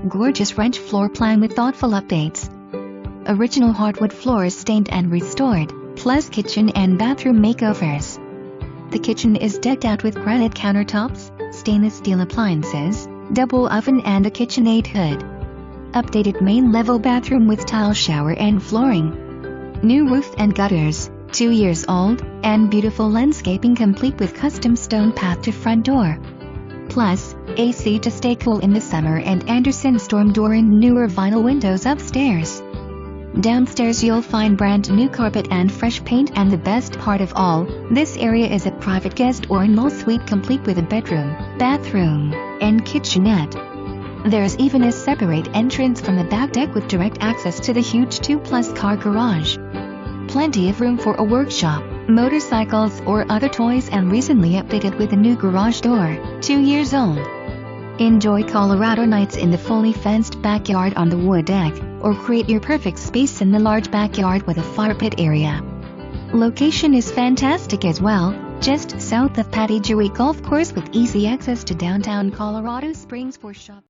Gorgeous ranch floor plan with thoughtful updates. Original hardwood floors stained and restored, plus kitchen and bathroom makeovers. The kitchen is decked out with granite countertops, stainless steel appliances, double oven and a KitchenAid hood. Updated main level bathroom with tile shower and flooring. New roof and gutters, 2 years old, and beautiful landscaping complete with custom stone path to front door. Plus, AC to stay cool in the summer and Anderson storm door and newer vinyl windows upstairs. Downstairs you'll find brand new carpet and fresh paint, and the best part of all, this area is a private guest or in-law suite complete with a bedroom, bathroom, and kitchenette. There's even a separate entrance from the back deck with direct access to the huge 2+ car garage. Plenty of room for a workshop, motorcycles or other toys, and recently updated with a new garage door, 2 years old. Enjoy Colorado nights in the fully fenced backyard on the wood deck, or create your perfect space in the large backyard with a fire pit area. Location is fantastic as well, just south of Patty Jewett Golf Course with easy access to downtown Colorado Springs for shopping.